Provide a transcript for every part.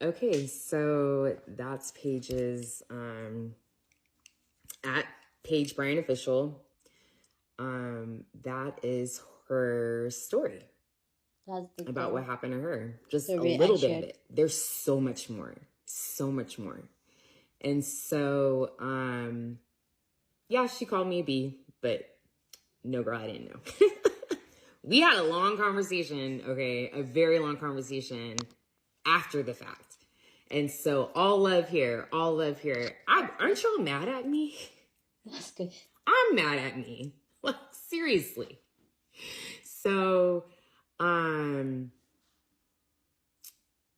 Okay, so that's Paige's at Paige Bryan Official. That is her story about what happened to her. Just a little bit of it. There's so much more. So much more. And so, yeah, she called me a B, but no, girl, I didn't know. We had a long conversation, okay? A very long conversation after the fact. And so all love here, all love here. Aren't y'all mad at me? That's good. I'm mad at me. Like, seriously. So,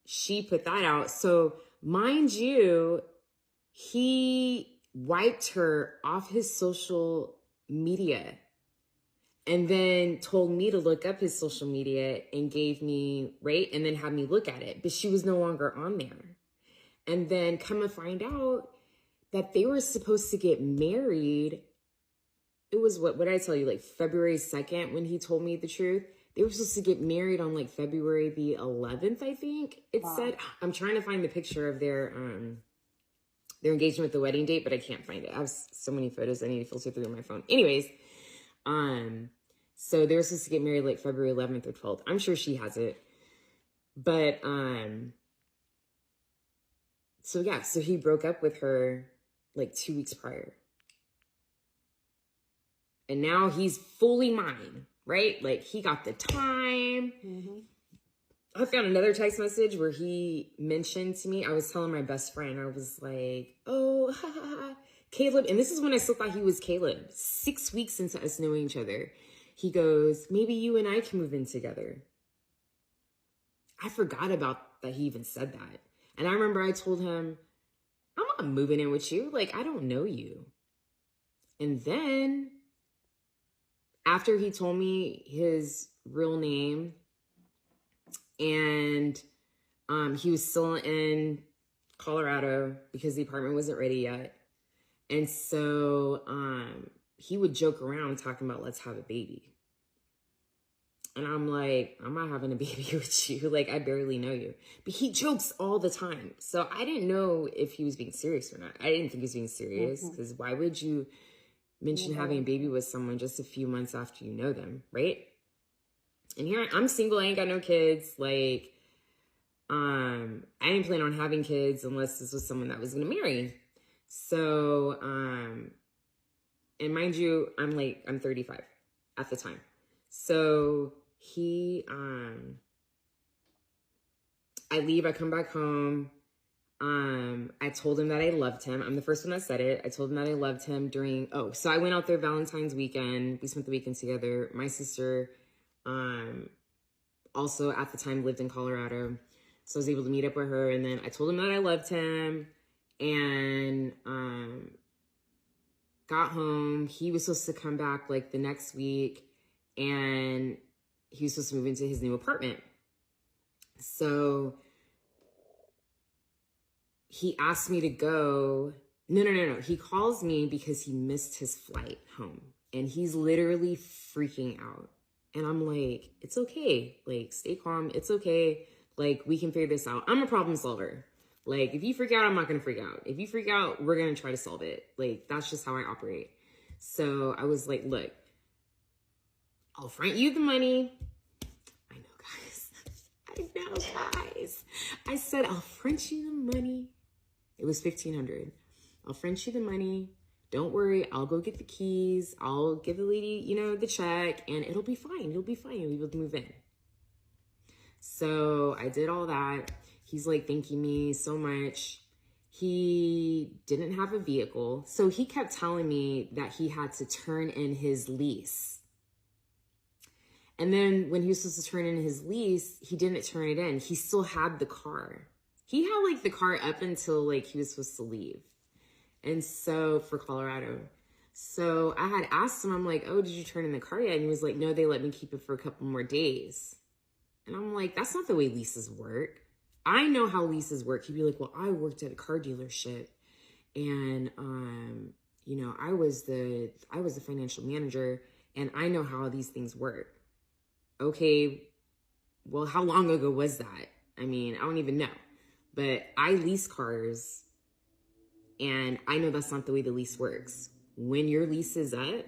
she put that out. So, mind you, he wiped her off his social media and then told me to look up his social media and gave me, right? And then had me look at it. But she was no longer on there. And then come to find out that they were supposed to get married. It was what did I tell you? Like February 2nd when he told me the truth. They were supposed to get married on like February the 11th, I think it said. I'm trying to find the picture of their engagement with the wedding date, but I can't find it. I have so many photos I need to filter through on my phone. Anyways, so they were supposed to get married like February 11th or 12th. I'm sure she has it. But, so yeah, so he broke up with her like 2 weeks prior. And now he's fully mine, right? Like he got the time. Mm-hmm. I found another text message where he mentioned to me, I was telling my best friend, I was like, oh, Caleb. And this is when I still thought he was Caleb. 6 weeks into us knowing each other. He goes, maybe you and I can move in together. I forgot about that he even said that. And I remember I told him, I'm not moving in with you. Like, I don't know you. And then after he told me his real name and he was still in Colorado because the apartment wasn't ready yet. And so he would joke around talking about, let's have a baby. And I'm like, I'm not having a baby with you. Like, I barely know you. But he jokes all the time. So I didn't know if he was being serious or not. I didn't think he was being serious because why would you mention having a baby with someone just a few months after you know them, right? And here I'm single. I ain't got no kids. Like, I didn't plan on having kids unless this was someone that was going to marry. So, and mind you, I'm 35 at the time. So he, I leave, I come back home. I told him that I loved him. I'm the first one that said it. I told him that I loved him so I went out there Valentine's weekend. We spent the weekend together. My sister, also at the time lived in Colorado. So I was able to meet up with her. And then I told him that I loved him and, got home. He was supposed to come back like the next week and he was supposed to move into his new apartment. So he asked me to go. No. He calls me because he missed his flight home and he's literally freaking out. And I'm like, it's okay. Like, stay calm. It's okay. Like, we can figure this out. I'm a problem solver. Like, if you freak out, I'm not going to freak out. If you freak out, we're going to try to solve it. Like, that's just how I operate. So I was like, look, I'll front you the money. I know, guys. I said, I'll front you the money. It was $1,500. I'll front you the money. Don't worry. I'll go get the keys. I'll give the lady, the check and it'll be fine. It'll be fine. You'll be able to move in. So I did all that. He's like thanking me so much. He didn't have a vehicle. So he kept telling me that he had to turn in his lease. And then when he was supposed to turn in his lease, he didn't turn it in. He still had the car. He had like the car up until like he was supposed to leave. And so for Colorado. So I had asked him, I'm like, oh, did you turn in the car yet? And he was like, no, they let me keep it for a couple more days. And I'm like, that's not the way leases work. I know how leases work. He'd be like, well, I worked at a car dealership and, I was the financial manager and I know how these things work. Okay. Well, how long ago was that? I mean, I don't even know, But I lease cars, and I know that's not the way the lease works. When your lease is up,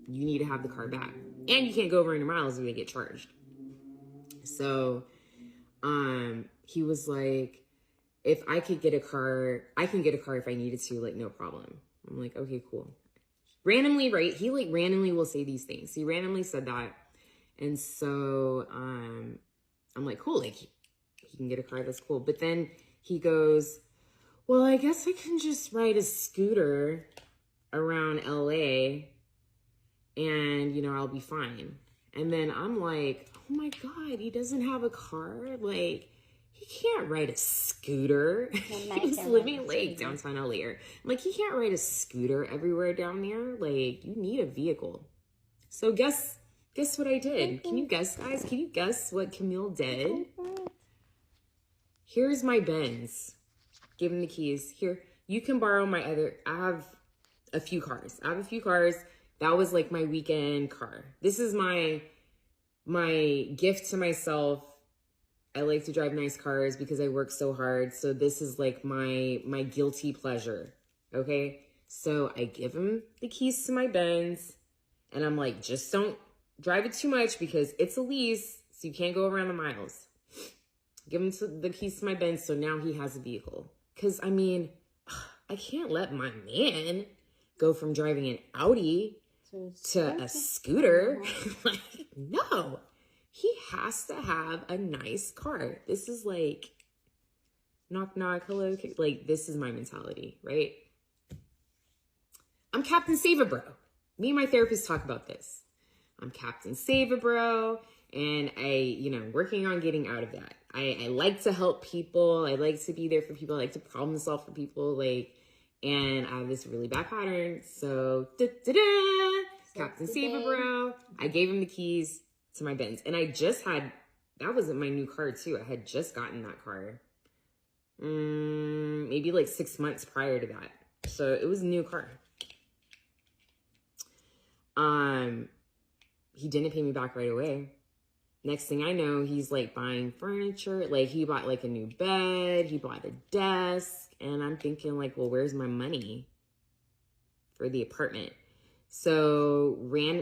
you need to have the car back. And you can't go over 100 miles or they get charged. So he was like, if I could get a car, I can get a car if I needed to, like, no problem. I'm like, okay, cool. Randomly, right? He like randomly will say these things. He randomly said that. And so I'm like, cool, like he can get a car, that's cool. But then he goes, well, I guess I can just ride a scooter around LA and, you know, I'll be fine. And then I'm like, oh my God, he doesn't have a car? Like, he can't ride a scooter. He's living like downtown LA. I'm like, he can't ride a scooter everywhere down there. Like, you need a vehicle. So guess what I did? Can you guess, guys? Can you guess what Camille did? Here's my Benz. Give him the keys. Here, you can borrow my other. I have a few cars. That was like my weekend car. This is my gift to myself. I like to drive nice cars because I work so hard. So this is like my guilty pleasure. Okay. So I give him the keys to my Benz and I'm like, just don't drive it too much because it's a lease. So you can't go around the miles. Give him the keys to my Benz. So now he has a vehicle. Cause I mean, I can't let my man go from driving an Audi to a scooter. Like, no. He has to have a nice car. This is like, knock, knock, hello. Like, this is my mentality, right? I'm Captain Save-A-Bro. Me and my therapist talk about this. I'm Captain Save-A-Bro, and working on getting out of that. I like to help people. I like to be there for people. I like to problem solve for people. And I have this really bad pattern. So, Captain Save-A-Bro. I gave him the keys to my Benz. And that wasn't my new car too. I had just gotten that car. Maybe like 6 months prior to that. So it was a new car. He didn't pay me back right away. Next thing I know, he's like buying furniture. Like he bought like a new bed. He bought a desk. And I'm thinking like, well, where's my money for the apartment? So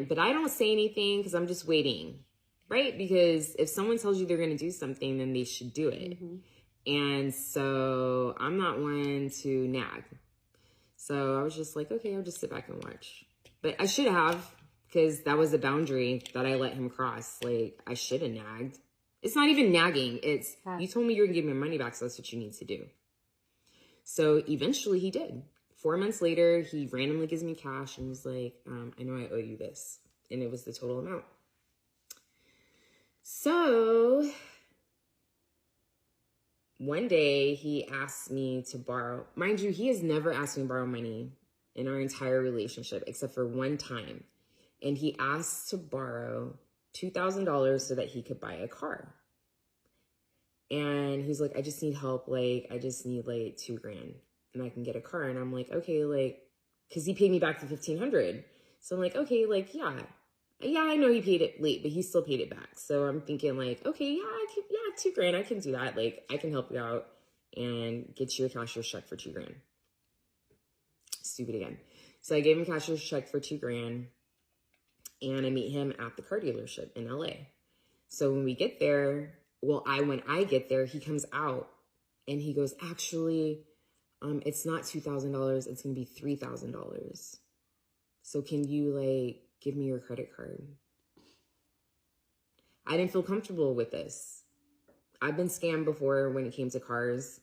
but I don't say anything because I'm just waiting, right? Because if someone tells you they're going to do something, then they should do it. Mm-hmm. And so I'm not one to nag. So I was just like, okay, I'll just sit back and watch. But I should have, because that was a boundary that I let him cross. Like, I should have nagged. It's not even nagging. It's, you told me you're going to give me money back, so that's what you need to do. So eventually he did. 4 months later, he randomly gives me cash and was like, I know I owe you this. And it was the total amount. So one day he asked me to borrow. Mind you, he has never asked me to borrow money in our entire relationship except for one time. And he asked to borrow $2,000 so that he could buy a car. And he's like, I just need help. Like, I just need like $2,000 and I can get a car. And I'm like, okay, like, cause he paid me back the $1,500. So I'm like, okay, like, yeah, I know he paid it late, but he still paid it back. So I'm thinking like, okay, $2,000, I can do that. Like, I can help you out and get you a cashier's check for $2,000. Stupid again. So I gave him a cashier's check for $2,000 and I meet him at the car dealership in LA. So when we get there, when I get there, he comes out and he goes, actually, it's not $2,000. It's going to be $3,000. So can you like give me your credit card? I didn't feel comfortable with this. I've been scammed before when it came to cars.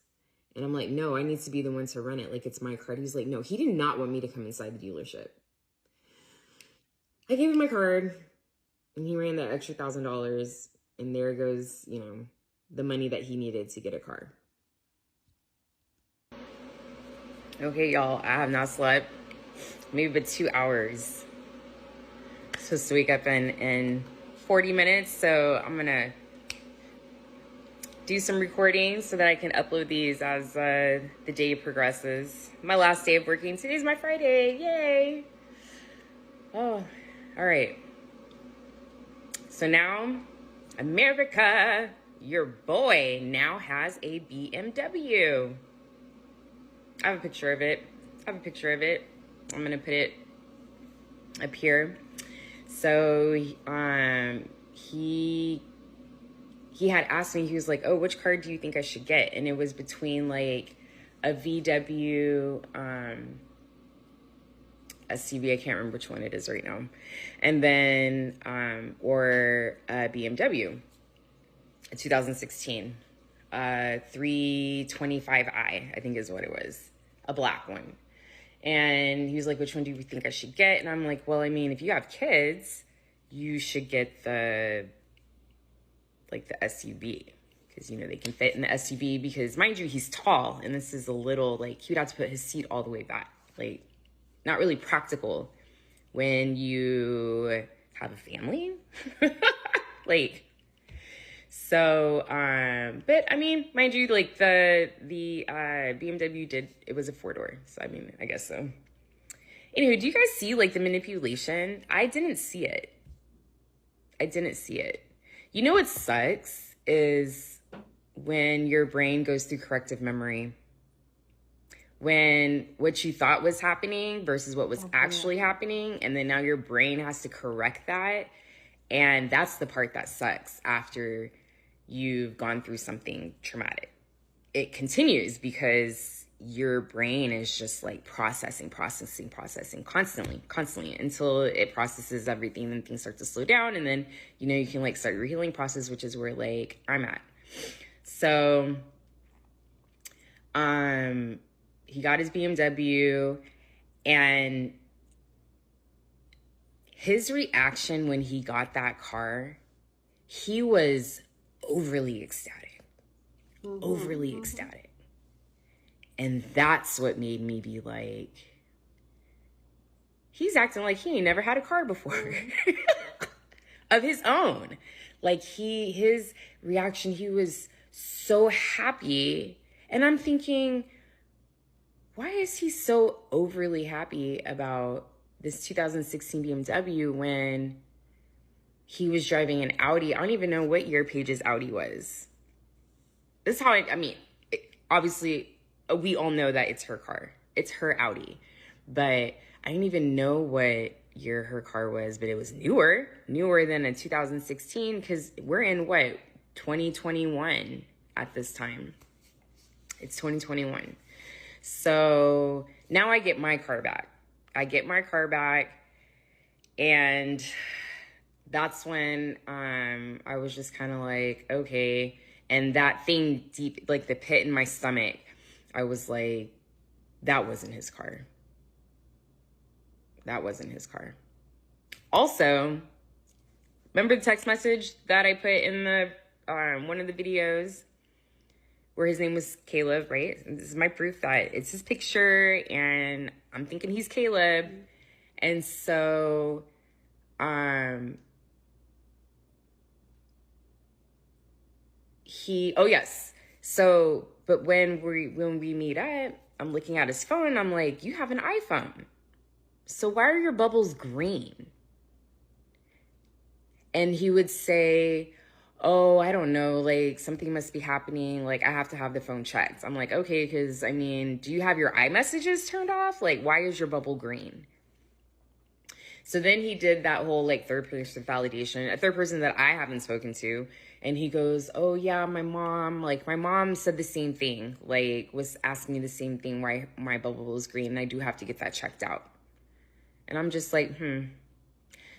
And I'm like, no, I need to be the one to run it. Like, it's my card. He's like, no, he did not want me to come inside the dealership. I gave him my card and he ran that extra $1,000. And there goes, the money that he needed to get a car. Okay, y'all, I have not slept maybe but 2 hours. I'm supposed to wake up in 40 minutes. So I'm going to do some recording so that I can upload these as the day progresses. My last day of working. Today's my Friday. Yay. Oh, all right. So now, America, your boy now has a BMW. I have a picture of it. I'm going to put it up here. So, he had asked me, he was like, oh, which car do you think I should get? And it was between like a VW, SUV, I can't remember which one it is right now. And then, or a BMW, a 2016, 325i, I think is what it was, a black one. And he was like, which one do you think I should get? And I'm like, well, I mean, if you have kids, you should get the SUV, because, you know, they can fit in the SUV, because mind you, he's tall, and this is a little, like, he would have to put his seat all the way back. Like, not really practical when you have a family. Like, so, but I mean, mind you, like the BMW it was a 4-door. So, I mean, I guess so. Anyway, do you guys see like the manipulation? I didn't see it. You know what sucks is when your brain goes through corrective memory. When what you thought was happening versus what was actually happening, and then now your brain has to correct that. And that's the part that sucks after you've gone through something traumatic. It continues because your brain is just like processing constantly until it processes everything, and things start to slow down, and then, you know, you can like start your healing process, which is where like I'm at. So he got his BMW, and his reaction when he got that car, he was overly ecstatic. And that's what made me be like, he's acting like he ain't never had a car before of his own. Like his reaction, he was so happy. And I'm thinking, why is he so overly happy about this 2016 BMW when he was driving an Audi? I don't even know what year Paige's Audi was. This is how I mean, obviously, we all know that it's her car. It's her Audi. But I didn't even know what year her car was, but it was newer than a 2016, because we're in what, 2021 at this time. It's 2021. So now I get my car back. And that's when I was just kind of like, okay. And that thing deep, like the pit in my stomach, I was like, that wasn't his car. Also, remember the text message that I put in the one of the videos where his name was Caleb, right? This is my proof that it's his picture, and I'm thinking he's Caleb. And so, but when we meet up, I'm looking at his phone, I'm like, you have an iPhone. So why are your bubbles green? And he would say, oh, I don't know, like something must be happening. Like I have to have the phone checked. I'm like, okay, because I mean, do you have your iMessages turned off? Like, why is your bubble green? So then he did that whole like third person validation, a third person that I haven't spoken to. And he goes, oh yeah, my mom said the same thing, like was asking me the same thing, why my bubble was green. And I do have to get that checked out. And I'm just like,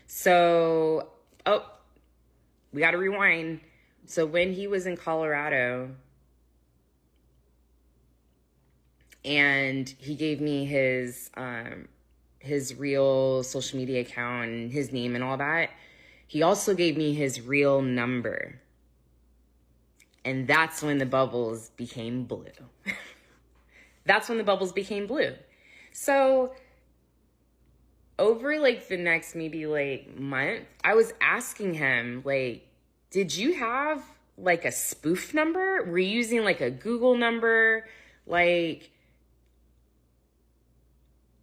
So, we got to rewind. So when he was in Colorado and he gave me his real social media account and his name and all that, he also gave me his real number. And that's when the bubbles became blue. So over like the next maybe like month, I was asking him, like, did you have like a spoof number? Were you using like a Google number? Like,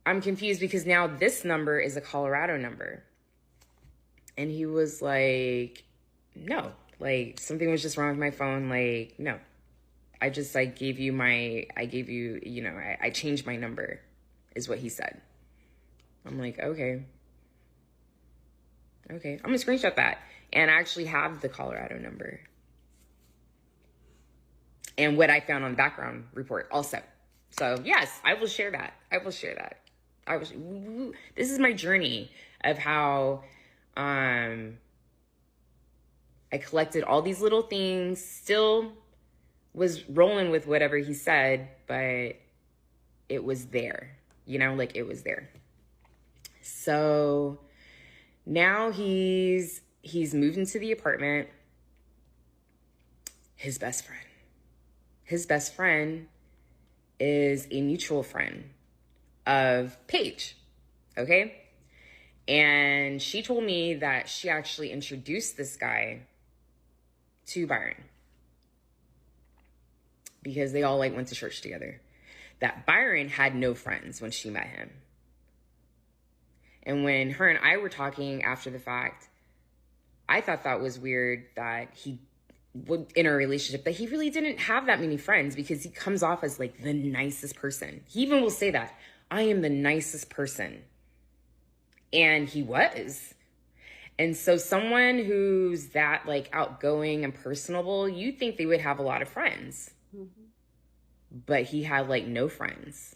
I'm confused because now this number is a Colorado number. And he was like, no, Like, something was just wrong with my phone. Like, no. I gave you, you know, I changed my number, is what he said. I'm like, okay. Okay, I'm gonna screenshot that. And I actually have the Colorado number. And what I found on the background report also. So yes, I will share that. I will share that. This is my journey of how I collected all these little things, still was rolling with whatever he said, but it was there, you know, like it was there. So now he's moved into the apartment. His best friend is a mutual friend of Paige, okay? And she told me that she actually introduced this guy to Byron because they all like went to church together. That Byron had no friends when she met him. And when her and I were talking after the fact, I thought that was weird that he would, in a relationship, that he really didn't have that many friends because he comes off as like the nicest person. He even will say that, I am the nicest person. And he was. And so someone who's that like outgoing and personable, you think they would have a lot of friends. Mm-hmm. But he had like no friends.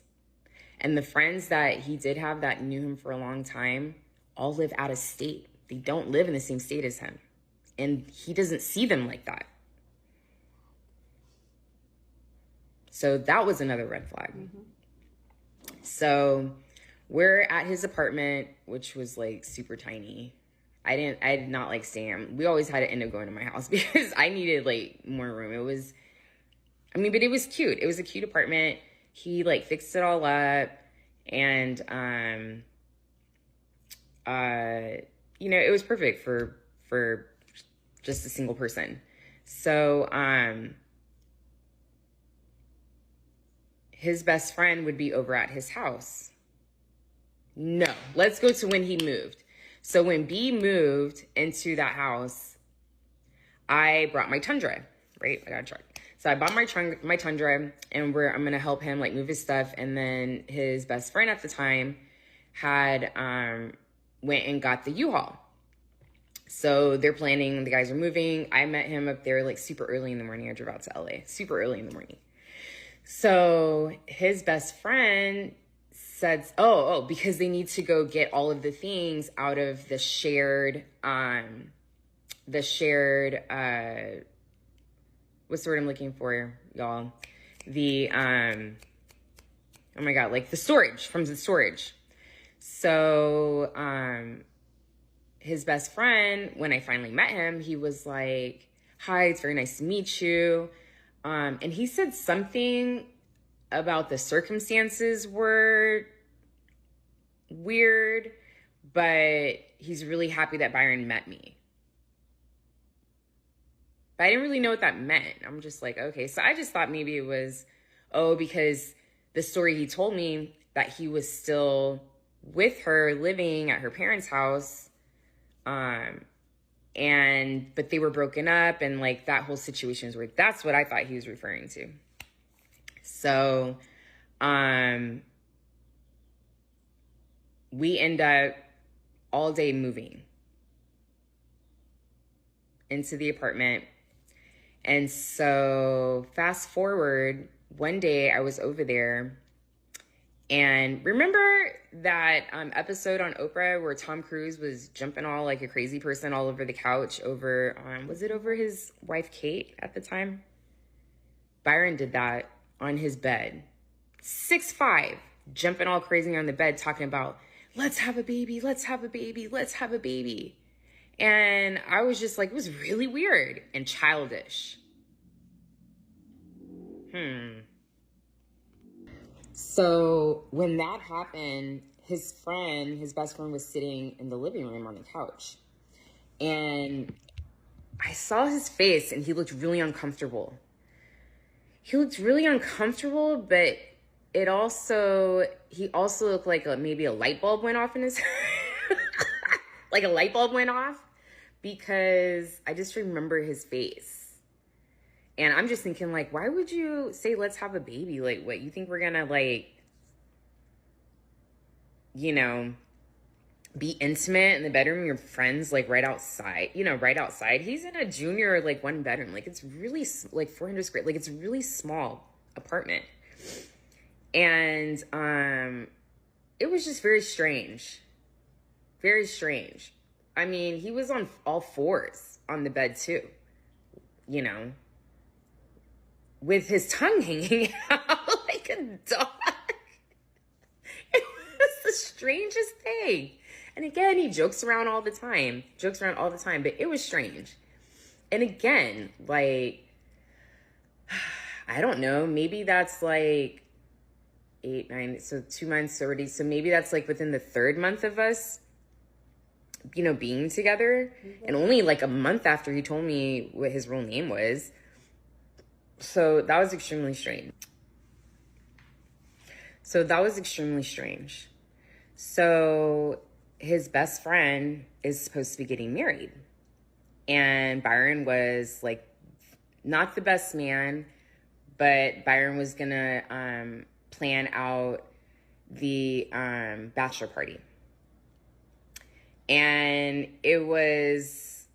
And the friends that he did have that knew him for a long time all live out of state. They don't live in the same state as him. And he doesn't see them like that. So that was another red flag. Mm-hmm. So we're at his apartment, which was like super tiny. I did not like staying. We always had to end up going to my house because I needed like more room. But it was cute. It was a cute apartment. He like fixed it all up, and you know, it was perfect for just a single person. So his best friend would be over at his house. No, let's go to when he moved. So when B moved into that house, I brought my Tundra, right? I got a truck. So I bought my Tundra, and I'm going to help him like move his stuff. And then his best friend at the time had went and got the U-Haul. So they're planning, the guys are moving. I met him up there like super early in the morning. I drove out to LA, super early in the morning. So his best friend said, because they need to go get all of the things out of the shared, what's the word I'm looking for, y'all? The, oh my God, like the storage, from the storage. So, his best friend, when I finally met him, he was like, hi, it's very nice to meet you. And he said something about the circumstances were weird, but he's really happy that Byron met me. But I didn't really know what that meant. I'm just like, okay. So I just thought maybe it was, because the story he told me that he was still with her living at her parents' house. But they were broken up, and like that whole situation is weird. That's what I thought he was referring to. So, we end up all day moving into the apartment. And so fast forward, one day I was over there, and remember that episode on Oprah where Tom Cruise was jumping all like a crazy person all over the couch over, was it over his wife Kate at the time? Byron did that on his bed. 6'5", jumping all crazy on the bed, talking about, let's have a baby, let's have a baby, let's have a baby. And I was just like, it was really weird and childish. So when that happened, his best friend was sitting in the living room on the couch. And I saw his face, and he looked really uncomfortable. He looked really uncomfortable, but he also looked like maybe a light bulb went off in his like a light bulb went off, because I just remember his face. And I'm just thinking, like, why would you say, let's have a baby? Like, what, you think we're gonna, like, you know, be intimate in the bedroom of your friends, like, right outside, you know, right outside? He's in a junior, like, one bedroom. Like, it's really, like, 400 square, like, it's a really small apartment. And it was just very strange. Very strange. I mean, he was on all fours on the bed, too, you know, with his tongue hanging out like a dog. It was the strangest thing. And again, he jokes around all the time, but it was strange. And again, like, I don't know, maybe that's like 8, 9, so 2 months already. So maybe that's like within the 3rd month of us, you know, being together. Mm-hmm. And only like a month after he told me what his real name was. So that was extremely strange. So his best friend is supposed to be getting married. And Byron was like not the best man, but Byron was gonna plan out the bachelor party. And it was,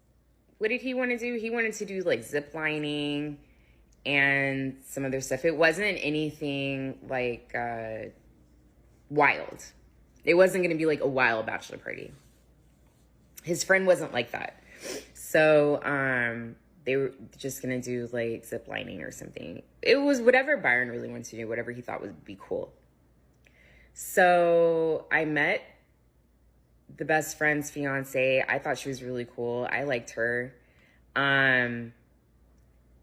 what did he want to do? He wanted to do like zip lining and some other stuff. It wasn't anything like wild. It wasn't going to be like a wild bachelor party. His friend wasn't like that. So they were just going to do like zip lining or something. It was whatever Byron really wanted to do, whatever he thought would be cool. So I met the best friend's fiance. I thought she was really cool. I liked her. And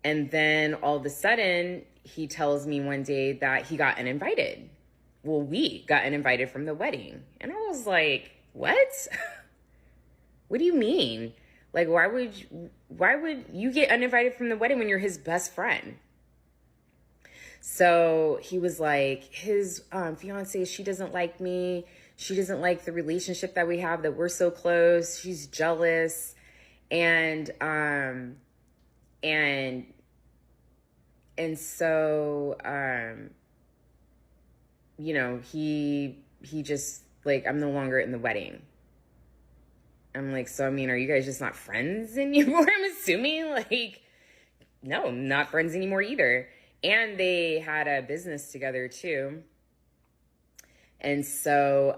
then all of a sudden, he tells me one day that he got uninvited. Well, we got uninvited from the wedding. And I was like, what? What do you mean? Like, why would you get uninvited from the wedding when you're his best friend? So he was like, his fiance, she doesn't like me. She doesn't like the relationship that we have, that we're so close. She's jealous. And so, you know, he just like, I'm no longer in the wedding. I'm like, so, I mean, are you guys just not friends anymore? I'm assuming, like, no, not friends anymore either. And they had a business together too. And so,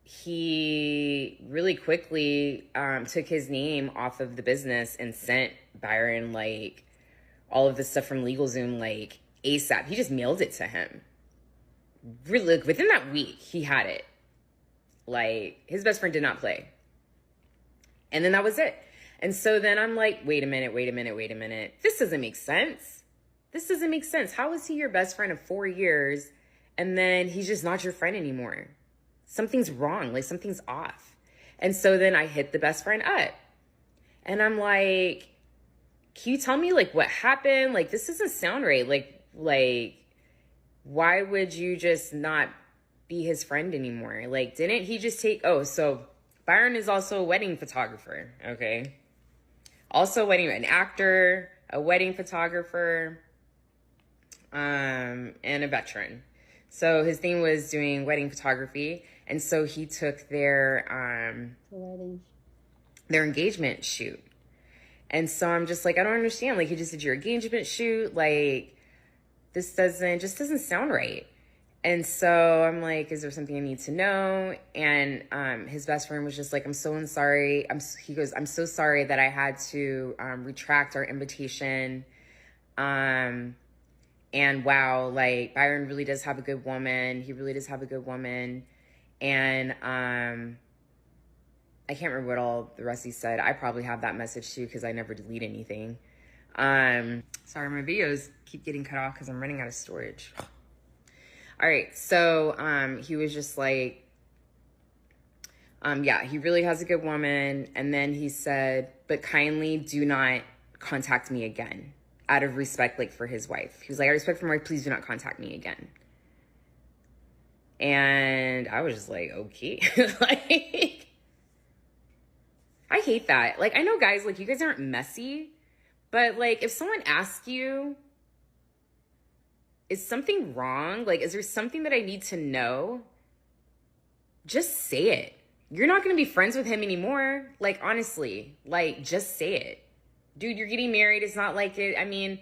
he really quickly, took his name off of the business and sent Byron, like, all of the stuff from LegalZoom, like, ASAP. He just mailed it to him. Really, within that week, he had it. Like, his best friend did not play. And then that was it. And so then I'm like, wait a minute. This doesn't make sense. How is he your best friend of 4 years, and then he's just not your friend anymore? Something's wrong. Like, something's off. And so then I hit the best friend up. And I'm like, can you tell me, like, what happened? Like, this doesn't sound right. Like, why would you just not be his friend anymore? Like, didn't he just take, so Byron is also a wedding photographer, okay? Also an actor, a wedding photographer, and a veteran. So his thing was doing wedding photography. And so he took their engagement shoot. And so I'm just like, I don't understand. Like, you just did your engagement shoot. Like, this doesn't sound right. And so I'm like, is there something I need to know? And his best friend was just like, I'm so sorry. He goes, I'm so sorry that I had to retract our invitation. And wow, like, Byron really does have a good woman. He really does have a good woman. And I can't remember what all the rest he said. I probably have that message too, because I never delete anything. Sorry, my videos keep getting cut off because I'm running out of storage. All right, so he was just like, yeah, he really has a good woman. And then he said, but kindly do not contact me again, out of respect, like, for his wife. He was like, out of respect for my wife, please do not contact me again. And I was just like, okay. Like, I hate that. Like, I know guys, like, you guys aren't messy, but like, if someone asks you, is something wrong? Like, is there something that I need to know? Just say it. You're not going to be friends with him anymore. Like, honestly, like, just say it. Dude, you're getting married. It's not like it. I mean,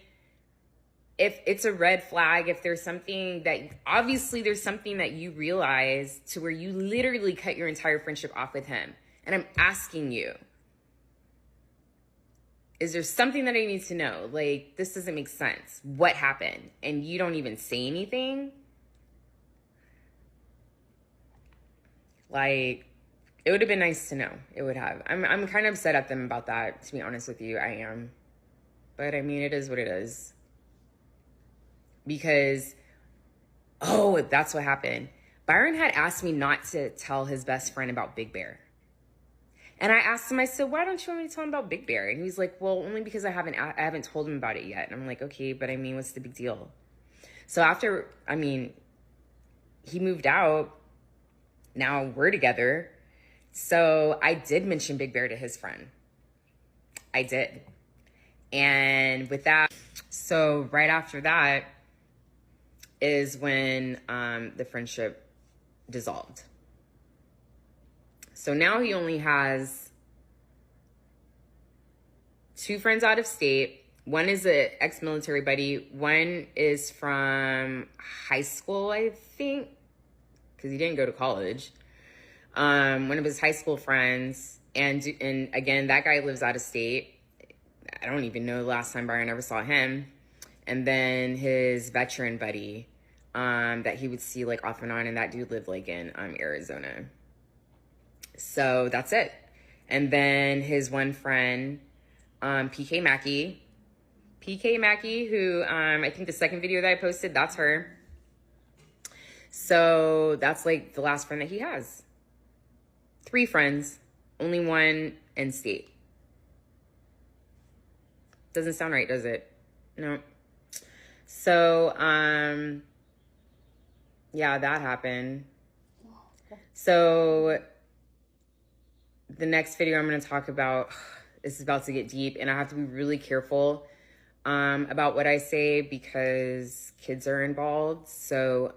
if it's a red flag, if there's something that, obviously there's something that you realize to where you literally cut your entire friendship off with him. And I'm asking you, is there something that I need to know? Like, this doesn't make sense. What happened? And you don't even say anything? Like, it would have been nice to know. It would have. I'm kind of upset at them about that, to be honest with you. I am. But I mean, it is what it is. Because, oh, that's what happened. Byron had asked me not to tell his best friend about Big Bear. And I asked him, I said, why don't you want me to tell him about Big Bear? And he was like, well, only because I haven't told him about it yet. And I'm like, okay, but I mean, what's the big deal? So after, I mean, he moved out. Now we're together. So I did mention Big Bear to his friend. I did. And with that, so right after that is when the friendship dissolved. So now he only has 2 friends out of state. One is an ex-military buddy. One is from high school, I think, because he didn't go to college. One of his high school friends. And again, that guy lives out of state. I don't even know the last time Byron ever saw him. And then his veteran buddy that he would see like off and on. And that dude lived like in Arizona. So that's it. And then his one friend, PK Mackey, who I think the second video that I posted, that's her. So that's like the last friend that he has. 3 friends, only one in state. Doesn't sound right, does it? No. So, yeah, that happened. So the next video I'm going to talk about, this is about to get deep, and I have to be really careful about what I say because kids are involved. So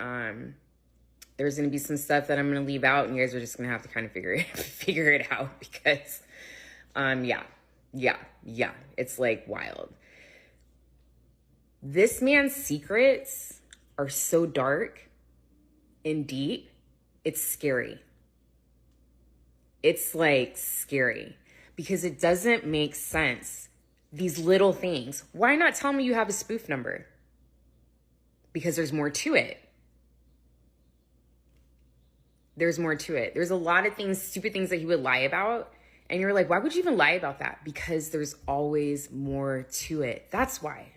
there's going to be some stuff that I'm going to leave out, and you guys are just going to have to kind of figure it out because, yeah, it's like wild. This man's secrets are so dark and deep, it's scary. It's like scary because it doesn't make sense. These little things. Why not tell me you have a spoof number? Because there's more to it. There's more to it. There's a lot of things, stupid things that he would lie about. And you're like, why would you even lie about that? Because there's always more to it. That's why.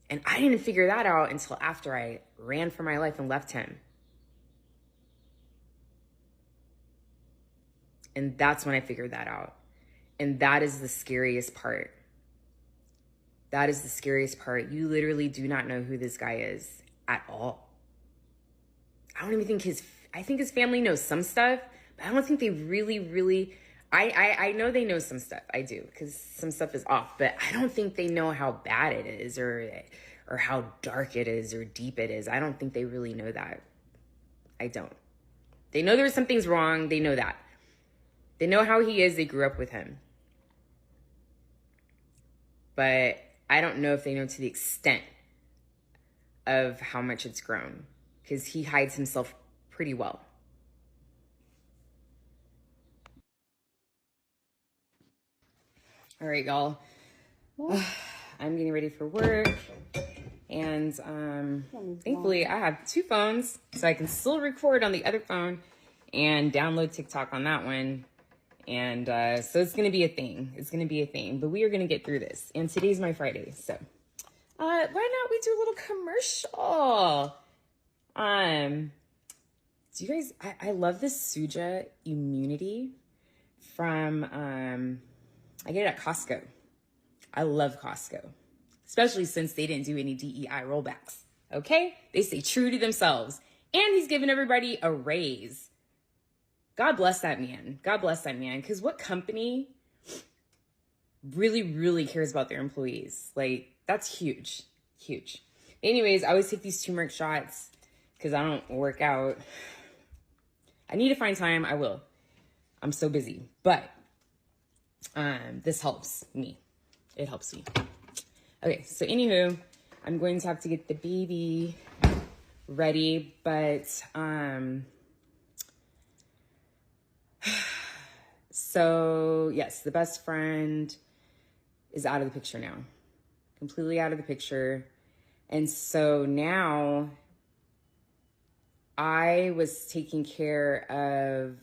And I didn't figure that out until after I ran for my life and left him. And that's when I figured that out. And that is the scariest part. That is the scariest part. You literally do not know who this guy is at all. I don't even think I think his family knows some stuff, but I don't think they really, I know they know some stuff. I do, because some stuff is off, but I don't think they know how bad it is or how dark it is or deep it is. I don't think they really know that. I don't. They know there's something's wrong. They know that. They know how he is. They grew up with him. But I don't know if they know to the extent of how much it's grown, because he hides himself pretty well. All right, y'all. I'm getting ready for work. And thankfully, I have 2 phones, so I can still record on the other phone and download TikTok on that one. And so it's going to be a thing. It's going to be a thing. But we are going to get through this. And today's my Friday, so why not we do a little commercial? Do you guys, I love this Suja Immunity from, I get it at Costco. I love Costco, especially since they didn't do any DEI rollbacks, okay? They stay true to themselves. And he's giving everybody a raise. God bless that man. God bless that man. Because what company really, really cares about their employees? Like, that's huge. Huge. Anyways, I always take these turmeric shots because I don't work out. I need to find time. I will. I'm so busy. But this helps me. It helps me. Okay, so anywho, I'm going to have to get the baby ready, but so yes, the best friend is out of the picture now. Completely out of the picture. And so now I was taking care of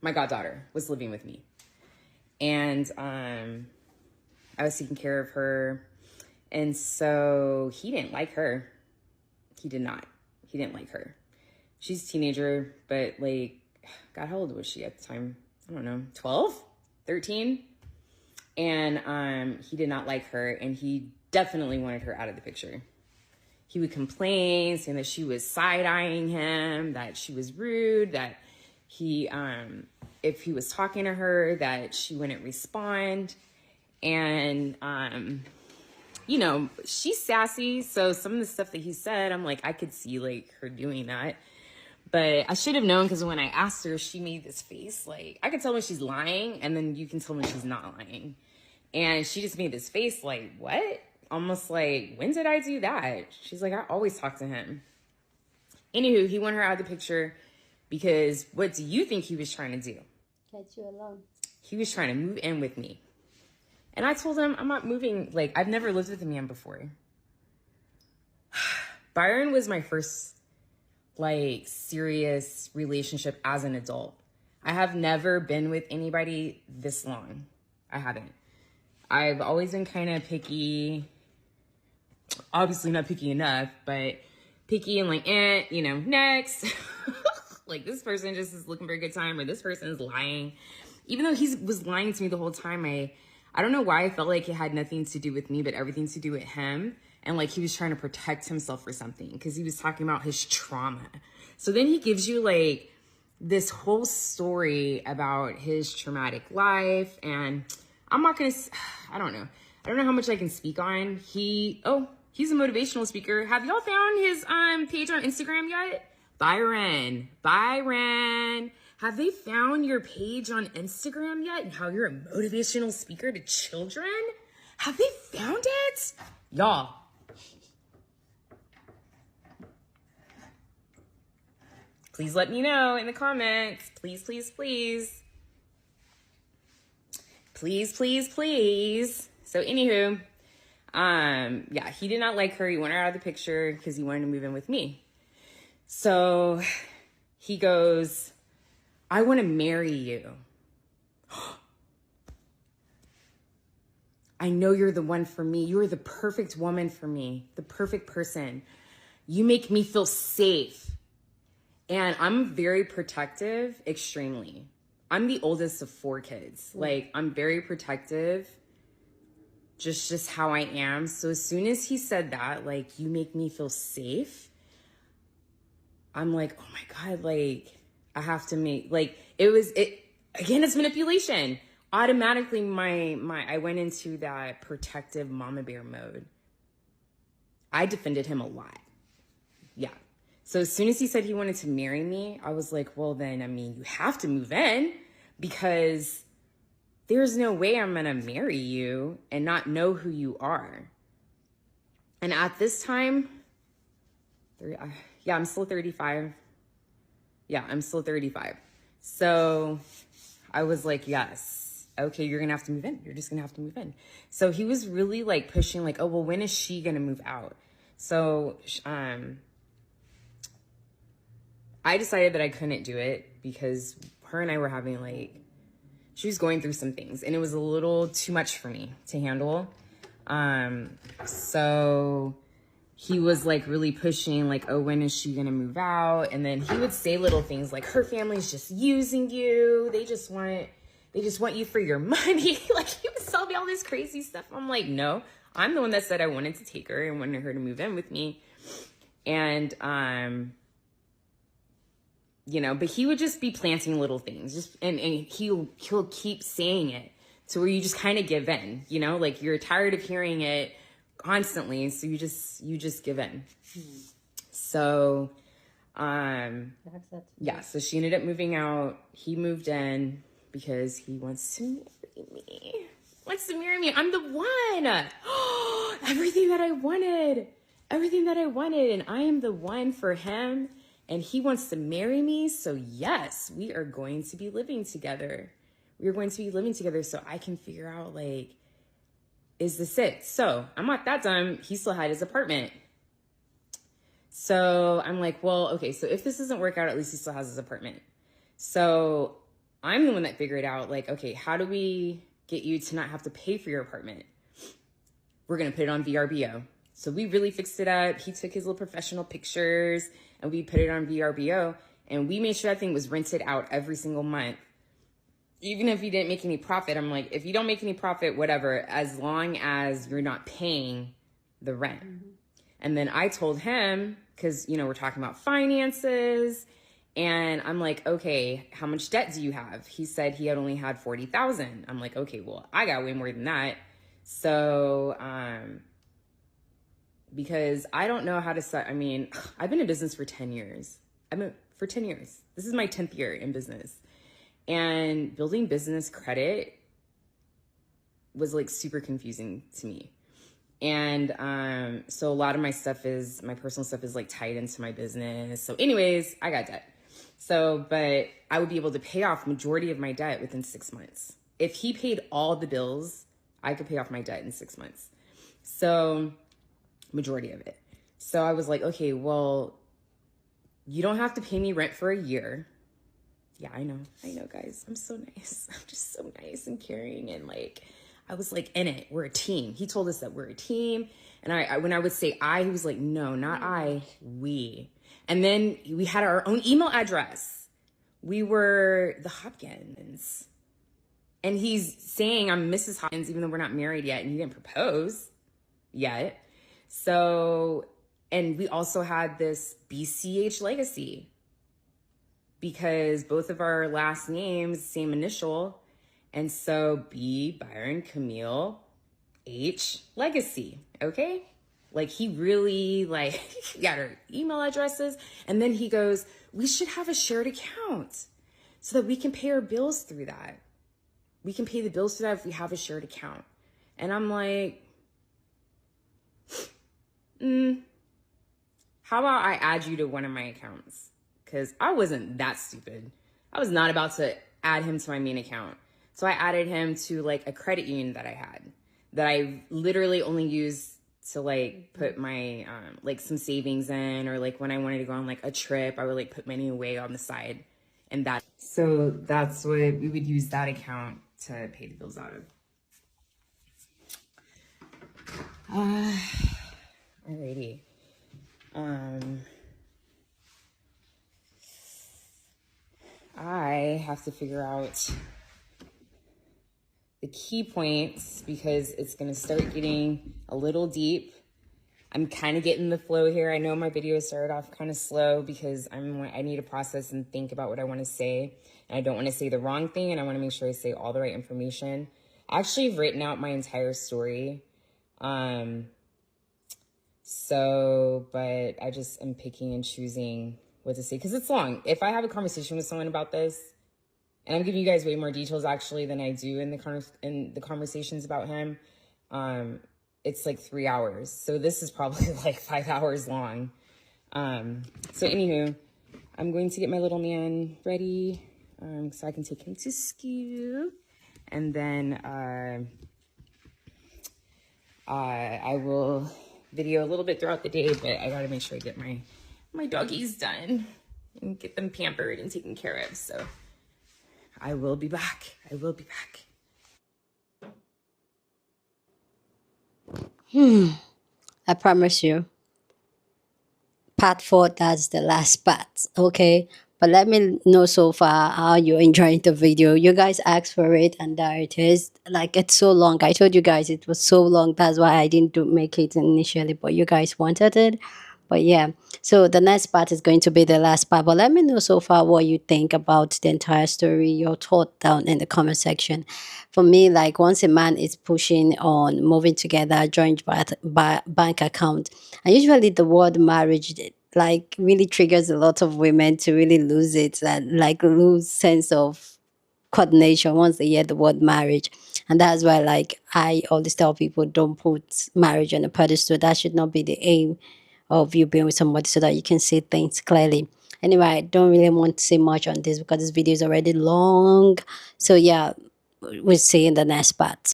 my goddaughter was living with me. And I was taking care of her. And so he didn't like her. He did not. He didn't like her. She's a teenager, but like, God, how old was she at the time? I don't know, 12, 13. And he did not like her, and he definitely wanted her out of the picture. He would complain, saying that she was side-eyeing him, that she was rude, that he, if he was talking to her, that she wouldn't respond. And, you know, she's sassy, so some of the stuff that he said, I'm like, I could see, like, her doing that. But I should have known, because when I asked her, she made this face, like, I could tell when she's lying, and then you can tell when she's not lying. And she just made this face like, what? Almost like, when did I do that? She's like, I always talk to him. Anywho, he wanted her out of the picture because what do you think he was trying to do? Get you alone. He was trying to move in with me. And I told him, I'm not moving. Like, I've never lived with a man before. Byron was my first, like, serious relationship as an adult. I have never been with anybody this long. I haven't. I've always been kind of picky. Obviously not picky enough, but picky and like, you know, next. Like, this person just is looking for a good time, or this person is lying. Even though he was lying to me the whole time, I don't know why I felt like it had nothing to do with me, but everything to do with him. And like, he was trying to protect himself for something, because he was talking about his trauma. So then he gives you like this whole story about his traumatic life, and I'm not going to, I don't know how much I can speak on. He's a motivational speaker. Have y'all found his page on Instagram yet? Byron, have they found your page on Instagram yet? And how you're a motivational speaker to children? Have they found it? Y'all. Please let me know in the comments. Please, please, please. Please, please, please. So anywho, yeah, he did not like her. He wanted her out of the picture because he wanted to move in with me. So he goes, I want to marry you. I know you're the one for me. You are the perfect woman for me, the perfect person. You make me feel safe. And I'm very protective, extremely. I'm the oldest of 4 kids. Like, I'm very protective, just how I am. So as soon as he said that, like, you make me feel safe, I'm like, oh my God, like, I have to make, like, again, it's manipulation. Automatically, I went into that protective mama bear mode. I defended him a lot. Yeah. So as soon as he said he wanted to marry me, I was like, well, then, I mean, you have to move in, because there's no way I'm going to marry you and not know who you are. And at this time, I'm still 35. Yeah, I'm still 35. So I was like, yes, okay, you're going to have to move in. You're just going to have to move in. So he was really like pushing like, oh, well, when is she going to move out? So, I decided that I couldn't do it because her and I were having like, she was going through some things and it was a little too much for me to handle. So he was like really pushing like, oh, when is she going to move out? And then he would say little things like, her family's just using you. They just want you for your money. Like, he would tell me all this crazy stuff. I'm like, no, I'm the one that said I wanted to take her and wanted her to move in with me. And, but he would just be planting little things, and he'll keep saying it to where you just kind of give in, like you're tired of hearing it constantly, so you just give in. So yeah, so she ended up moving out. He moved in because he wants to marry me. I'm the one. Everything that I wanted, and I am the one for him, and he wants to marry me. So yes, we are going to be living together. So I can figure out, like, is this it? So I'm at that time, he still had his apartment. So I'm like, well, okay, so if this doesn't work out, at least he still has his apartment. So I'm the one that figured out, like, okay, how do we get you to not have to pay for your apartment? We're going to put it on VRBO. So we really fixed it up. He took his little professional pictures and we put it on VRBO, and we made sure that thing was rented out every single month. Even if you didn't make any profit, I'm like, if you don't make any profit, whatever, as long as you're not paying the rent. And then I told him, because, we're talking about finances, and I'm like, okay, how much debt do you have? He said he had only had $40,000. I'm like, okay, well, I got way more than that. So, because I don't know how to start. I mean, I've been in business for 10 years. For 10 years. This is my 10th year in business. And building business credit was like super confusing to me. And so a lot of my personal stuff is like tied into my business. So anyways, I got debt. So, but I would be able to pay off majority of my debt within 6 months. If he paid all the bills, I could pay off my debt in 6 months. So majority of it. So I was like, okay, well, you don't have to pay me rent for a year. Yeah, I know, guys. I'm so nice. I'm just so nice and caring, and like, I was like, in it. We're a team. He told us that we're a team. And I when I would say I, he was like, no, not I, we. And then we had our own email address. We were the Hopkins. And he's saying I'm Mrs. Hopkins, even though we're not married yet, and he didn't propose yet. So, and we also had this BCH legacy, because both of our last names, same initial. And so B, Byron, Camille, H, legacy. Okay. Like, he really, like, got our email addresses. And then he goes, we should have a shared account so that we can pay our bills through that. We can pay the bills through that if we have a shared account. And I'm like, how about I add you to one of my accounts? Because I wasn't that stupid. I was not about to add him to my main account. So I added him to like a credit union that I had, that I literally only used to like put my like some savings in, or like when I wanted to go on like a trip, I would like put money away on the side. And so that's what we would use, that account to pay the bills out of. Alrighty. I have to figure out the key points, because it's going to start getting a little deep. I'm kind of getting the flow here. I know my video started off kind of slow because I need to process and think about what I want to say. And I don't want to say the wrong thing, and I want to make sure I say all the right information. I actually have written out my entire story. But I just am picking and choosing what to say, because it's long. If I have a conversation with someone about this, and I'm giving you guys way more details actually than I do in the conversations about him, it's like 3 hours. So this is probably like 5 hours long. So anywho, I'm going to get my little man ready, so I can take him to school, and then I will video a little bit throughout the day, but I gotta make sure I get my doggies done and get them pampered and taken care of. So I will be back. I promise you. Part 4, that's the last part. Okay. But let me know so far how you're enjoying the video. You guys asked for it, and there it is. Like, it's so long. I told you guys it was so long. That's why I didn't make it initially. But you guys wanted it. But yeah, so the next part is going to be the last part. But let me know so far what you think about the entire story, your thought down in the comment section. For me, like once a man is pushing on moving together, joint bank account, and usually the word marriage like really triggers a lot of women to really lose it and like lose sense of coordination once they hear the word marriage. And that's why like I always tell people, don't put marriage on a pedestal. That should not be the aim of you being with somebody, so that you can see things clearly. Anyway, I don't really want to say much on this because this video is already long. So yeah, we'll see in the next part.